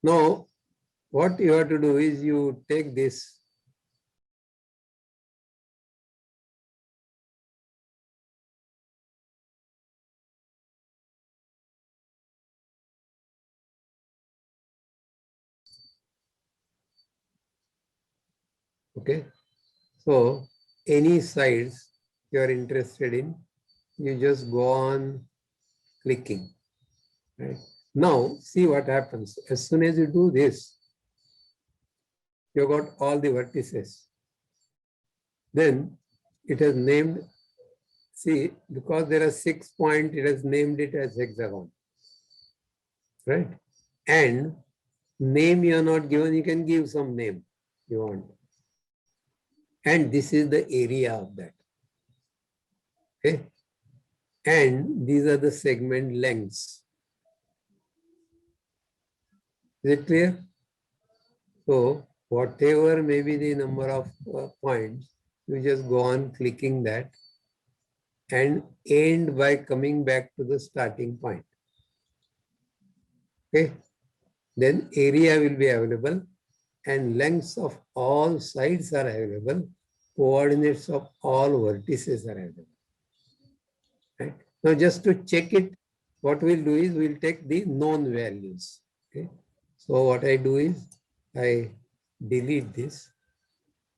Now, what you have to do is you take this. Okay. So any sides you are interested in, you just go on clicking. Right. Now see what happens. As soon as you do this, you got all the vertices. Then it has named, see, because there are 6 points, it has named it as hexagon. Right. And name you are not given, you can give some name you want. And this is the area of that. Okay. And these are the segment lengths. Is it clear? So whatever may be the number of points, you just go on clicking that and end by coming back to the starting point. Okay. Then area will be available and lengths of all sides are available. Coordinates of all vertices are available. Right. Now just to check it, what we'll do is we'll take the known values. Okay. So what I do is I delete this,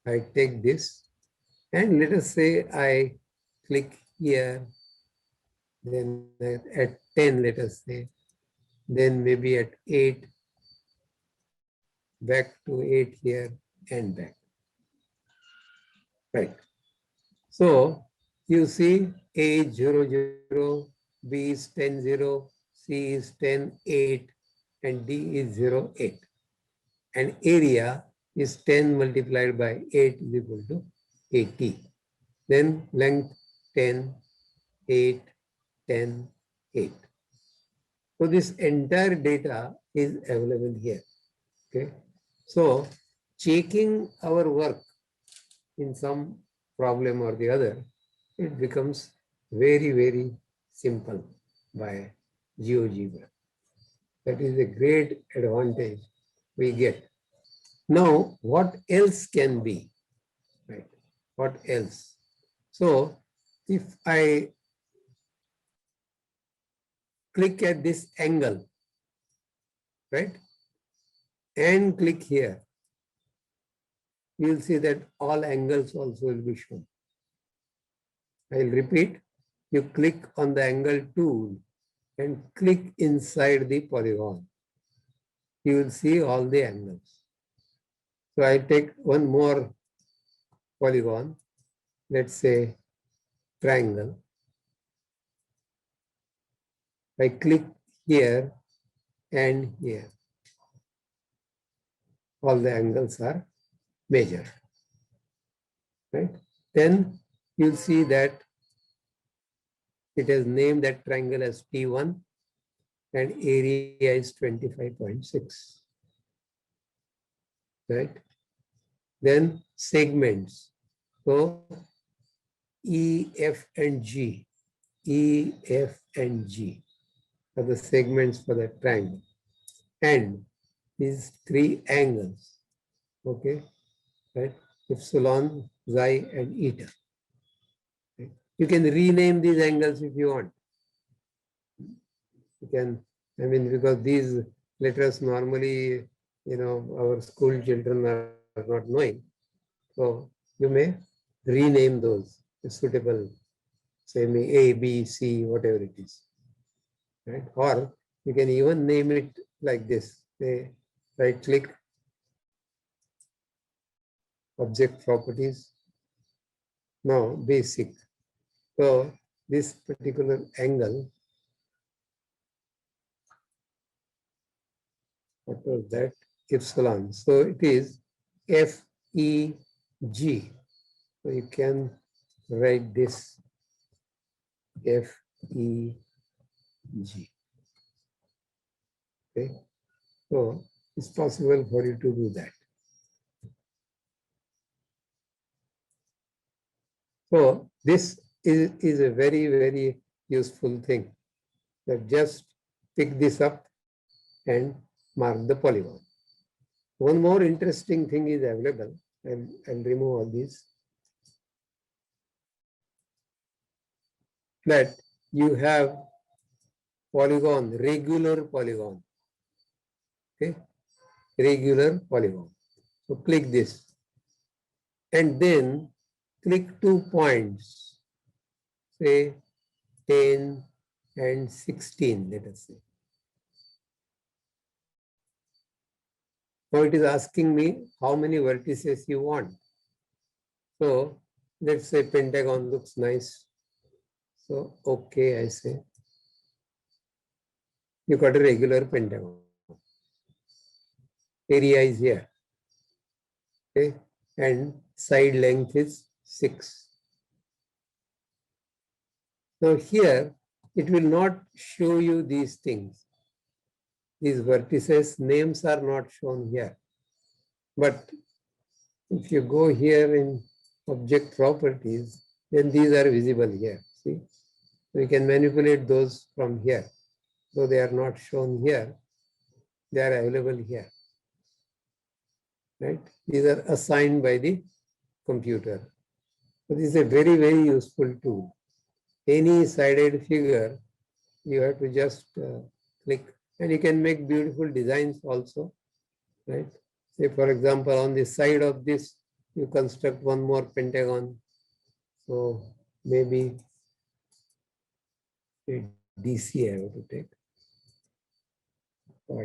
I take this, and let us say I click here, then at 10, let us say, then maybe at 8, back to 8 here and back. Right. So you see A is 0, 0, B is 10, 0, C is 10, 8, and D is 0, 8. And area is 10 multiplied by 8 is equal to 80. Then length 10, 8, 10, 8. So this entire data is available here. Okay. So checking our work in some problem or the other, it becomes very, very simple by GeoGebra. That is a great advantage we get. Now, what else can be? Right? What else? So, if I click at this angle, right, and click here, you'll see that all angles also will be shown. I'll repeat. You click on the angle tool and click inside the polygon. You will see all the angles. So I take one more polygon, let's say triangle. I click here and here. All the angles are measured. Right? Then you'll see that it has named that triangle as T1 and area is 25.6. Right? Then segments. So E, F, and G. E, F, and G are the segments for the triangle. And these 3 angles. Okay. Right? Epsilon, xi, and eta. Right? You can rename these angles if you want. You can, I mean, because these letters normally, our school children are not knowing. So you may rename those suitable, say A, B, C, whatever it is. Right? Or you can even name it like this. Say, right click, object properties. Now basic. So this particular angle, what was that? Epsilon. So it is FEG. So you can write this FEG. Okay. So it's possible for you to do that. So this is a very, very useful thing. That just pick this up and mark the polygon. One more interesting thing is available. I'll remove all these. That you have polygon, regular polygon. Okay, regular polygon. So click this. And then click 2 points, say 10 and 16, let us say. Now it is asking me how many vertices you want. So let's say pentagon looks nice. So okay, I say. You got a regular pentagon. Area is here. Okay, and side length is 6. Now here, it will not show you these things. These vertices names are not shown here. But if you go here in object properties, then these are visible here. See, we can manipulate those from here. Though they are not shown here, they are available here. Right? These are assigned by the computer. So this is a very, very useful tool. Any sided figure, you have to just click, and you can make beautiful designs also, right? Say, for example, on the side of this, you construct one more pentagon. So maybe a DC I have to take. 5.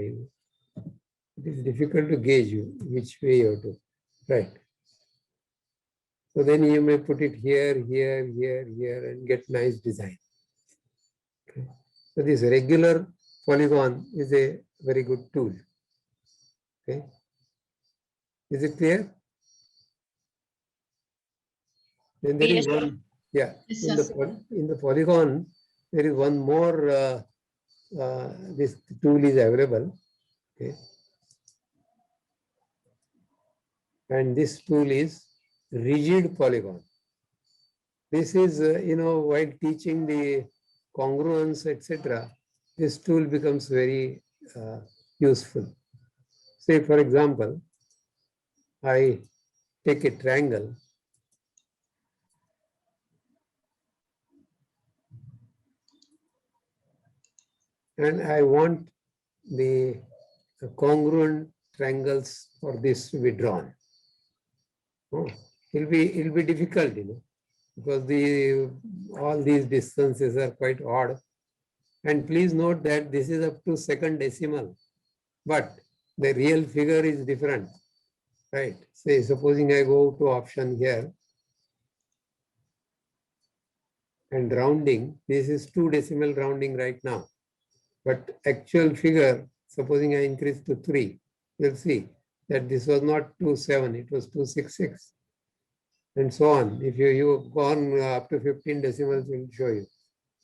It is difficult to gauge which way you have to, right? So then you may put it here, here, here, here, and get nice design. Okay. So this regular polygon is a very good tool. Okay. Is it clear? Then there is one, yeah, in the polygon, there is one more, this tool is available. Okay. And this tool is rigid polygon. This is, while teaching the congruence, etc., this tool becomes very useful. Say, for example, I take a triangle and I want the congruent triangles for this to be drawn. Oh, it'll be difficult, because all these distances are quite odd. And please note that this is up to second decimal, but the real figure is different, right? Say, supposing I go to option here and rounding, this is 2 decimal rounding right now. But actual figure, supposing I increase to 3, you'll see that this was not 27, it was 266. And so on. If you go on up to 15 decimals, it will show you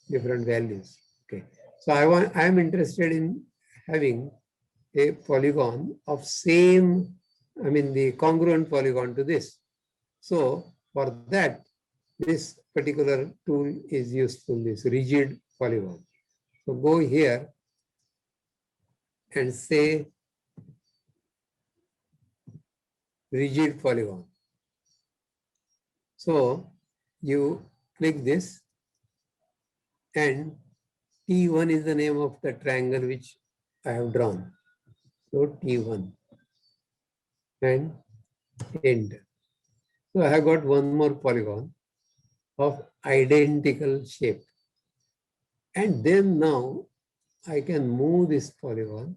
different values. Okay. So I am interested in having a polygon of same, the congruent polygon to this. So for that, this particular tool is useful, this rigid polygon. So go here and say rigid polygon. So you click this, and T1 is the name of the triangle which I have drawn. So T1 and enter. So I have got one more polygon of identical shape. And then now I can move this polygon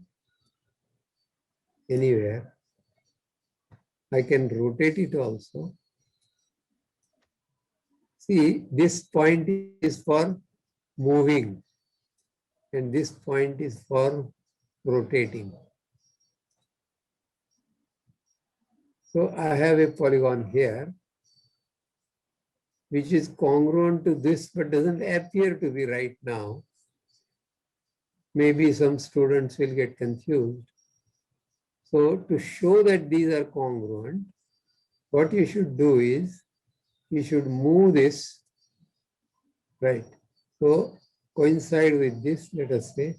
anywhere. I can rotate it also. See, this point is for moving and this point is for rotating. So I have a polygon here which is congruent to this but doesn't appear to be right now. Maybe some students will get confused. So to show that these are congruent, what you should do is you should move this, right? So coincide with this, let us say,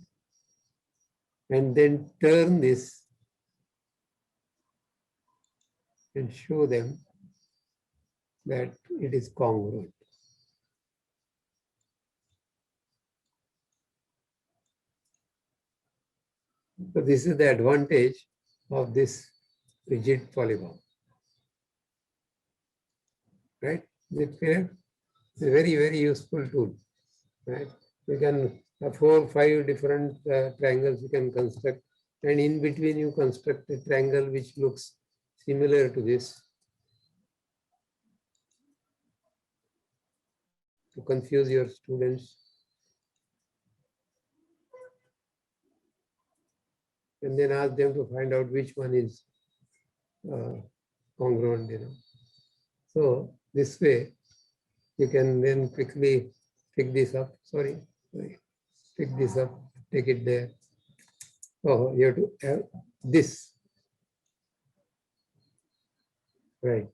and then turn this and show them that it is congruent. So this is the advantage of this rigid polygon, right? Is it clear? It's a very, very useful tool, right? You can have 4 or 5 different triangles you can construct, and in between you construct a triangle which looks similar to this to confuse your students. And then ask them to find out which one is congruent, you know. So this way you can then quickly pick this up. Sorry, pick this up, take it there. Oh, you have to have this. Right.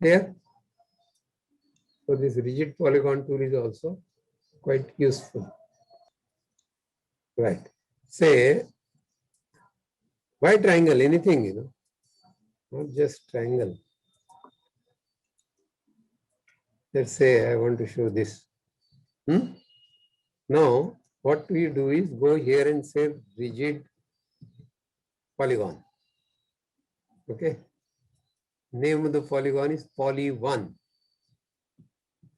There. So this rigid polygon tool is also quite useful. Right. Say, why triangle? Anything, you know, not just triangle. Let's say I want to show this. Now, what we do is go here and say rigid polygon. Okay. Name of the polygon is poly1.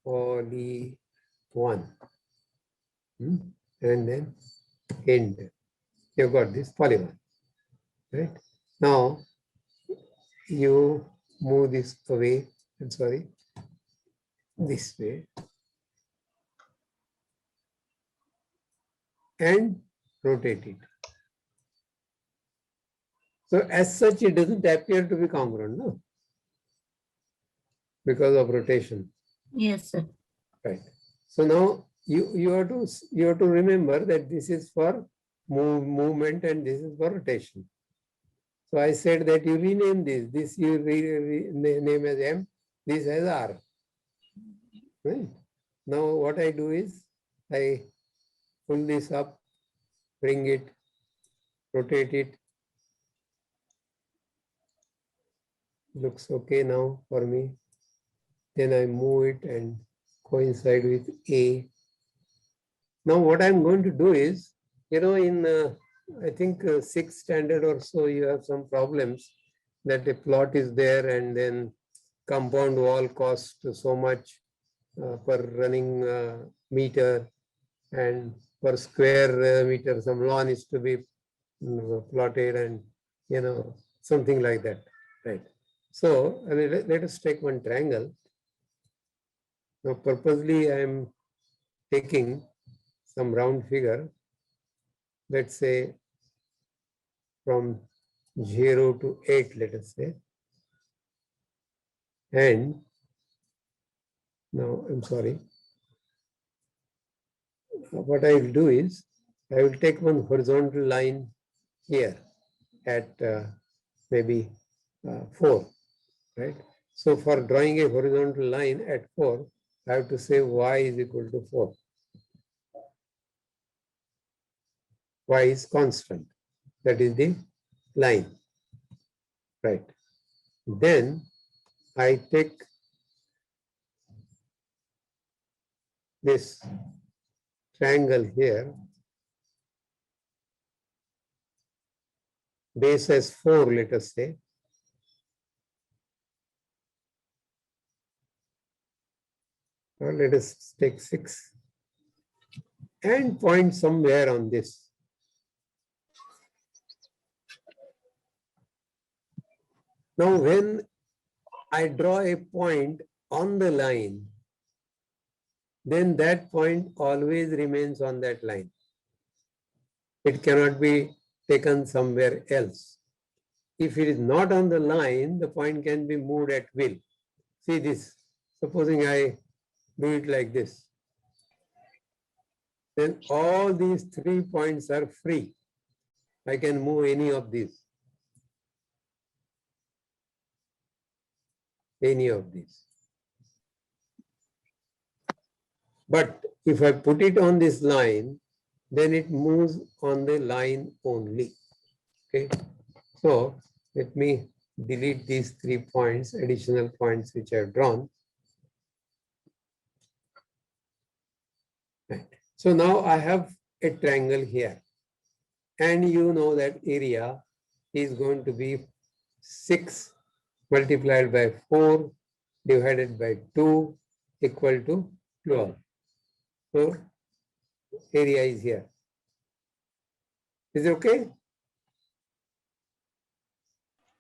Poly1. And then end. You've got this polygon. Right. Now, you move this away. I'm sorry. This way. And rotate it. So as such, it doesn't appear to be congruent, no? Because of rotation. Yes, sir. Right. So now you have to remember that this is for movement and this is for rotation. So I said that you rename this. This you name as M, this as R. Right. Now what I do is I pull this up, bring it, rotate it. Looks okay now for me. Then I move it and coincide with A. Now what I'm going to do is, you know, in I think 6th standard or so, you have some problems that a plot is there and then compound wall costs so much per running meter, and per square meter some lawn is to be plotted, and you know, something like that, right? So I mean, let us take one triangle. Now purposely I am taking some round figure, let's say from 0 to 8, let us say. And now I'm sorry. What I will do is I will take one horizontal line here at maybe 4, right? So for drawing a horizontal line at 4, I have to say y is equal to 4. Y is constant. That is the line, right? Then I take this triangle here, base as 4, let us say. Or let us take 6 and point somewhere on this. Now, when I draw a point on the line, then that point always remains on that line. It cannot be taken somewhere else. If it is not on the line, the point can be moved at will. See this. Supposing I do it like this, then all these 3 points are free. I can move any of these. Any of these. But if I put it on this line, then it moves on the line only. Okay, so let me delete these 3 points, additional points which I have drawn. Right. So now I have a triangle here, and you know that area is going to be 6 multiplied by 4 divided by 2 equal to 12. So area is here. Is it okay?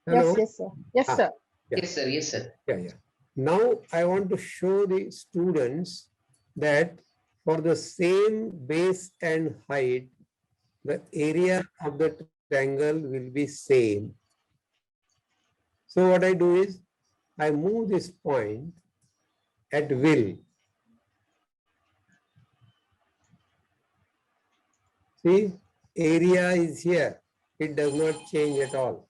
Hello? Yes, sir. Yes, sir. Yeah. Yes, sir. Yes, sir. Yeah. Now I want to show the students that for the same base and height, the area of the triangle will be same. So what I do is I move this point at will. See, area is here. It does not change at all.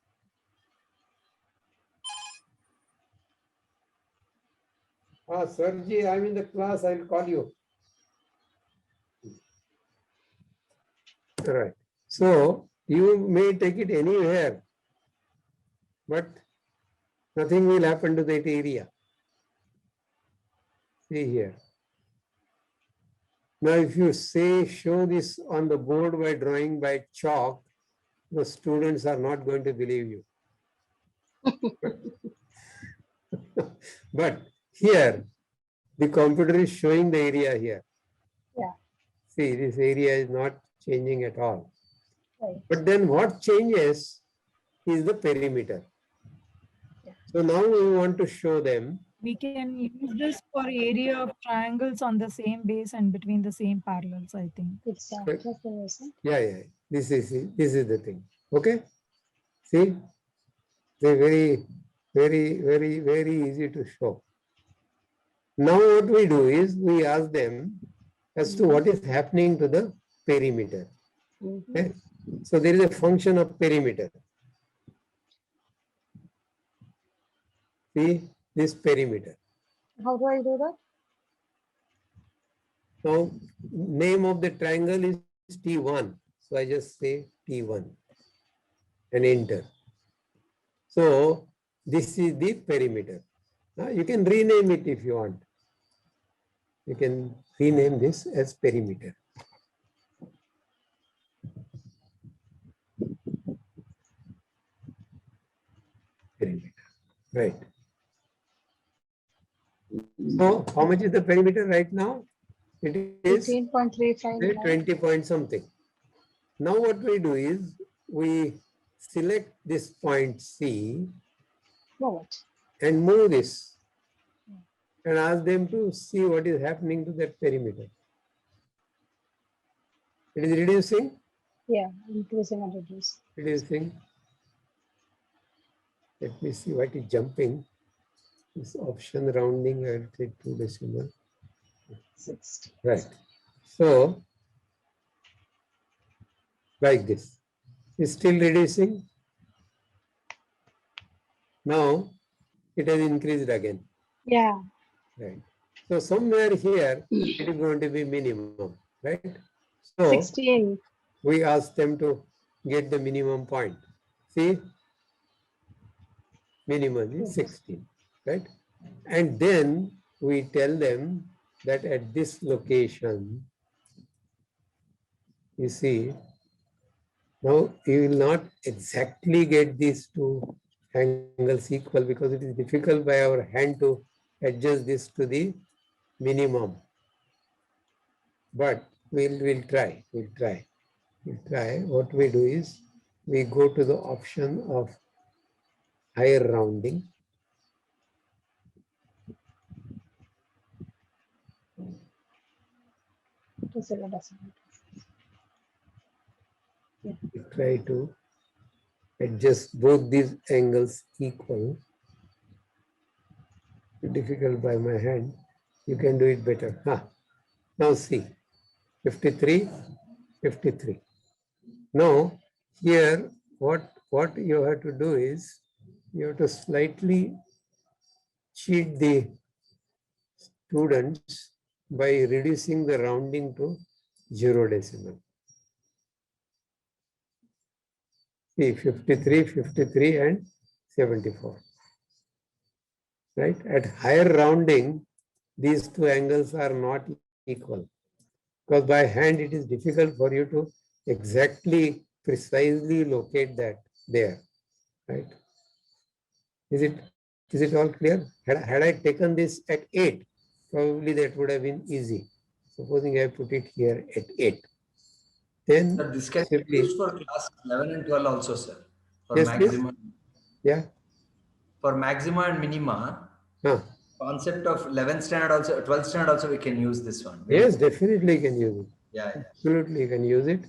Sarji, I'm in the class. I'll call you. All right. So you may take it anywhere, but nothing will happen to that area. See here. Now, if you say show this on the board by drawing by chalk, the students are not going to believe you. But here, the computer is showing the area here. Yeah. See, this area is not changing at all. Right. But then what changes is the perimeter. Yeah. So now we want to show them. We can use this for area of triangles on the same base and between the same parallels, I think. It's Right. just a lesson. Yeah. This is the thing. Okay. See, they're very easy to show. Now what we do is we ask them as to what is happening to the perimeter. Okay? So there is a function of perimeter. See this perimeter. How do I do that? Now name of the triangle is T1. So I just say T1 and enter. So this is the perimeter. Now you can rename it if you want. You can rename this as perimeter. Perimeter, right. So how much is the perimeter right now? It is 18.35. 20 point something. Now what we do is we select this point C What? and move this and ask them to see what is happening to that perimeter. It is reducing? Yeah, increasing and reducing. Reducing. Let me see what is jumping. This option rounding, I will take 2 decimal. 60. Right. So, like this. It's still reducing. Now, it has increased again. Yeah. Right. So, somewhere here, it is going to be minimum. Right. So, 16. we ask them to get the minimum point. See, minimum is 16, right? And then we tell them that at this location, you see, now you will not exactly get these 2 angles equal because it is difficult by our hand to adjust this to the minimum. But we'll try. What we do is we go to the option of higher rounding. Try to adjust both these angles equal. Difficult by my hand. You can do it better. Now see, 53, 53. Now here, what you have to do is you have to slightly cheat the students by reducing the rounding to 0 decimal. See, 53, 53 and 74. Right? At higher rounding, these two angles are not equal. Because by hand it is difficult for you to exactly, precisely locate that there. Right? Is it all clear? Had I taken this at 8, probably that would have been easy. Supposing I put it here at 8. Then Sir, this can be simply, used for class 11 and 12 also, sir. For yes, please. maxima, Yeah. for maxima and minima, Huh. concept of 11th standard also, 12th standard also we can use this one. Yes, definitely you can use it. Yeah, yeah. Absolutely you can use it.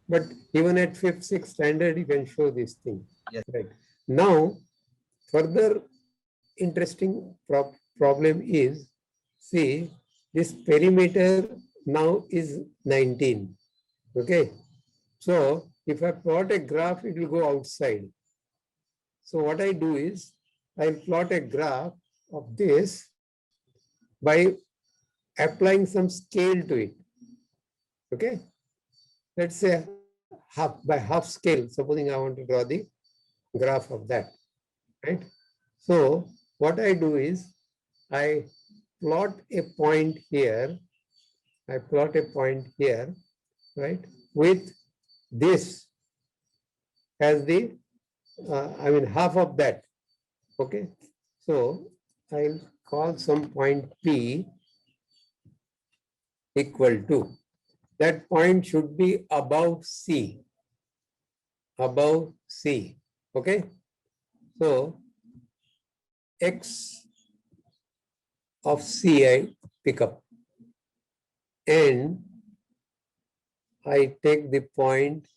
But even at 5th, 6th standard, you can show this thing. Yes. Right. Now, further interesting problem is, see, this perimeter now is 19. Okay. So if I plot a graph, it will go outside. So what I do is, I'll plot a graph of this by applying some scale to it. Okay. Let's say by half scale, supposing I want to draw the graph of that, right? So what I do is I plot a point here, right, with this as the, half of that, okay? So I'll call some point P equal to, that point should be above C, okay? So X of C I pick up and I take the point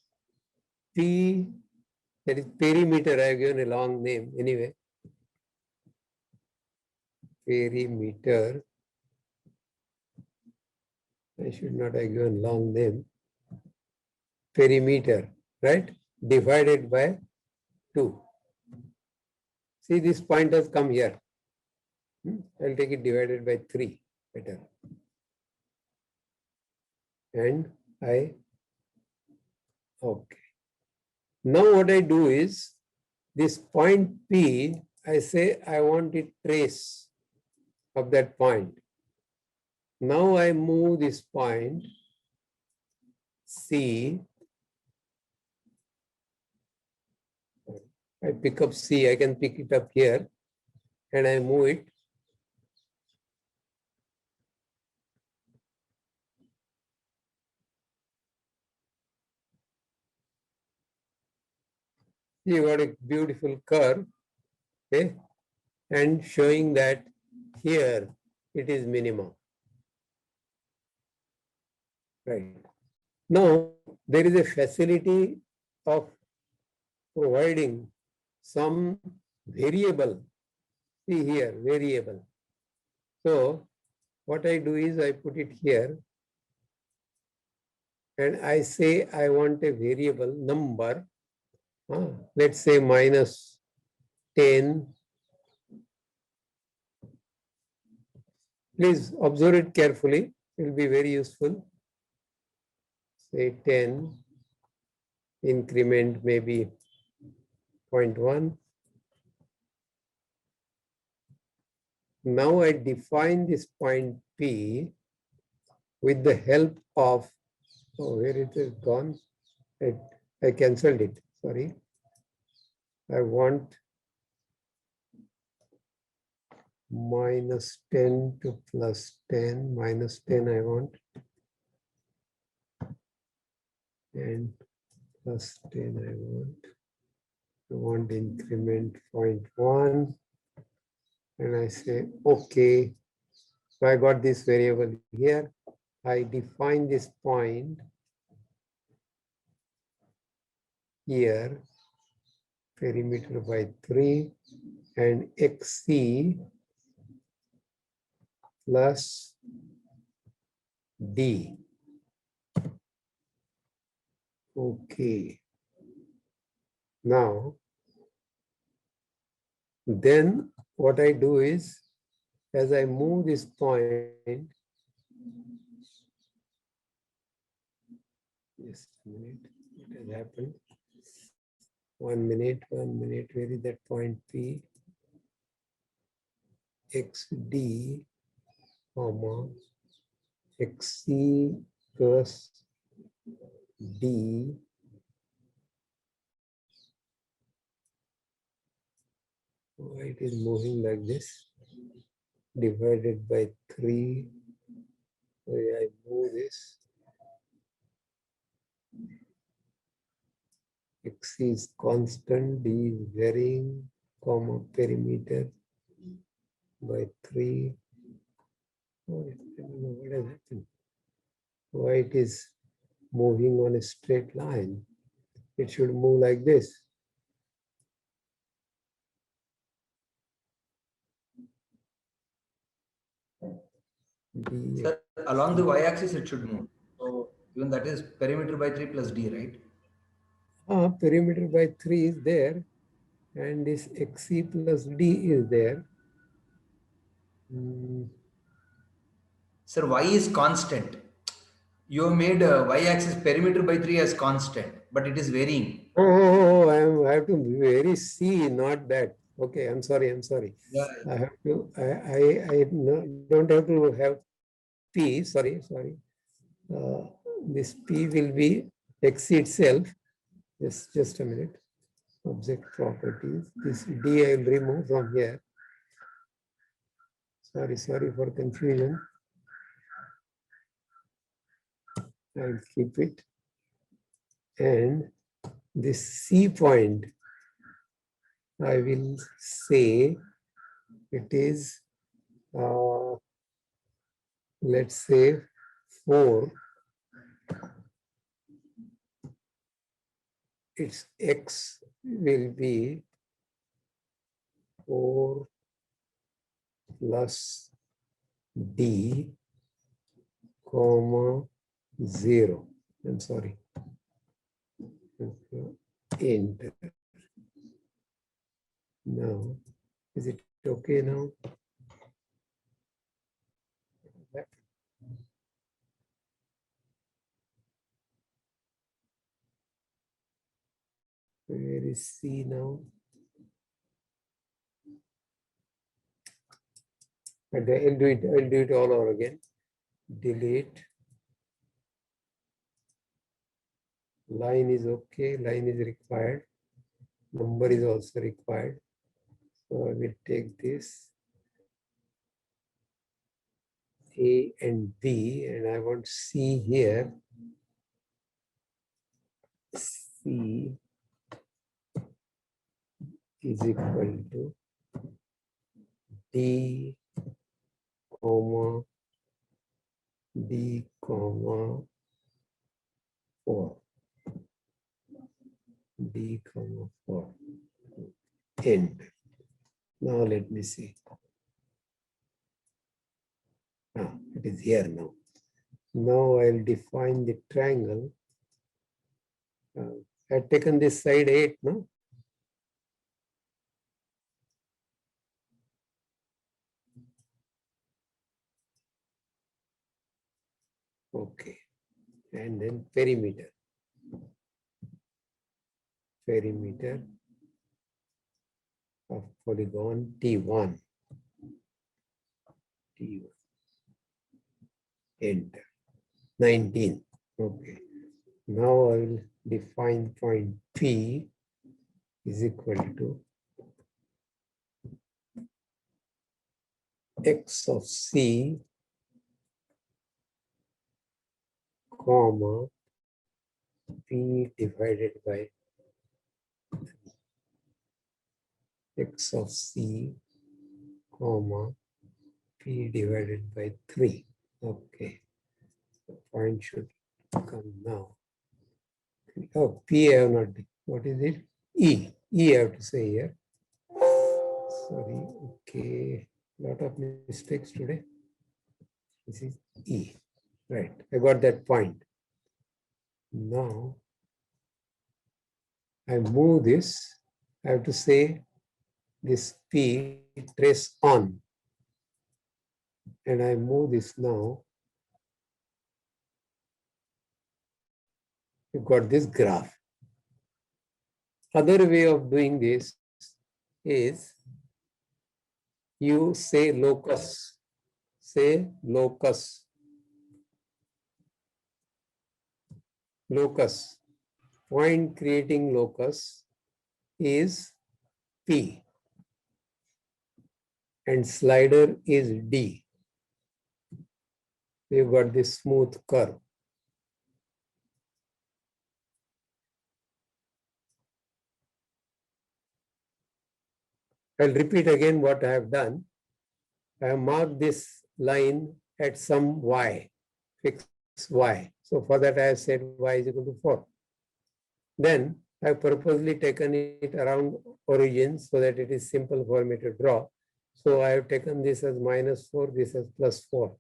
P, that is perimeter. I have given a long name anyway. Perimeter. I should not have given long name. Perimeter, right? Divided by 2. See, this point has come here. I'll take it divided by 3, better. And okay. Now what I do is, this point P, I say I want a trace of that point. Now I move this point C. I pick up C, I can pick it up here and I move it. You got a beautiful curve, okay, and showing that here it is minimum. Right. Now there is a facility of providing some variable. See here, variable. So what I do is I put it here and I say I want a variable number. Let's say minus 10. Please observe it carefully. It will be very useful. Say 10, increment maybe 0.1. Now I define this point P with the help of, where it is gone? I cancelled it, sorry. I want minus 10 to plus 10, minus 10 I want, and plus 10 I want increment 0.1, and I say, okay. So I got this variable here. I define this point here, perimeter by 3, and XC plus D. Okay. Now, then what I do is, as I move this point, just a minute, what has happened? 1 minute, 1 minute. Where is that point P? XD, comma, XC plus D why it is moving like this, divided by 3. I move this. X is constant, D is varying, comma, perimeter by 3. Oh, I don't know what has happened. Why it is moving on a straight line? It should move like this. D, Sir, along the y-axis it should move. So even that is perimeter by 3 plus d, right? perimeter by 3 is there, and this XC plus D is there. Sir, y is constant. You have made y-axis perimeter by 3 as constant, but it is varying. I have to vary C, not that. Okay, I'm sorry. Yeah. I have to, I don't have to have P, sorry. This P will be X itself. Just a minute. Object properties. This D I will remove from here. Sorry for confusion. I'll keep it. And this C point, I will say it is, let's say 4. Its X will be 4 plus D, comma 0. I'm sorry. Enter. Now, is it okay now? Where is C now? And I'll do it all over again. Delete. Line is okay, line is required. Number is also required. So I will take this A and B, and I want C here. C is equal to D, comma, D, comma, 4. D, comma, 4. End. Now let me see. It is here now. Now I'll define the triangle. I've taken this side 8, no? Okay. And then perimeter. Perimeter of polygon T1. T1. Enter. 19. Okay. Now I will define point P is equal to X of C, comma, P divided by X of C, comma, P divided by 3. Okay. The point should come now. Oh, P I have not. What is it? E. E I have to say here. Sorry. Okay. Lot of mistakes today. This is E. Right. I got that point. Now I move this. I have to say this P trace on. And I move this now. You got this graph. other way of doing this is you say locus. Say locus. Locus. Point creating locus is P. And slider is D. You've got this smooth curve. I'll repeat again what I have done. I have marked this line at some y, fixed y. So for that I have said y is equal to 4. Then I have purposely taken it around origin so that it is simple for me to draw. So I have taken this as -4, this as +4.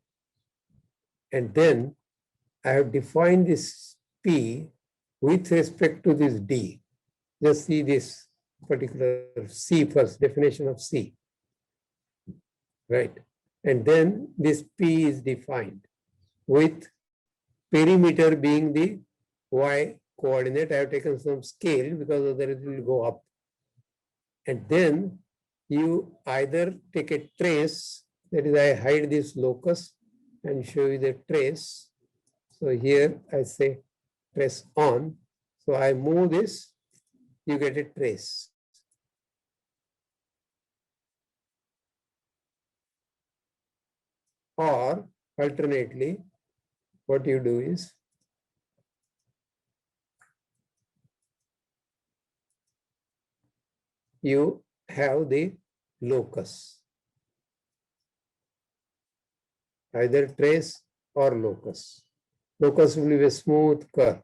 And then I have defined this P with respect to this D. Just see this particular C first, definition of C. Right. And then this P is defined with perimeter being the y coordinate. I have taken some scale because otherwise it will go up. And then you either take a trace, that is, I hide this locus and show you the trace. So here I say trace on. So I move this, you get a trace. Or alternately, what you do is you have the locus, either trace or locus. Locus will be a smooth curve.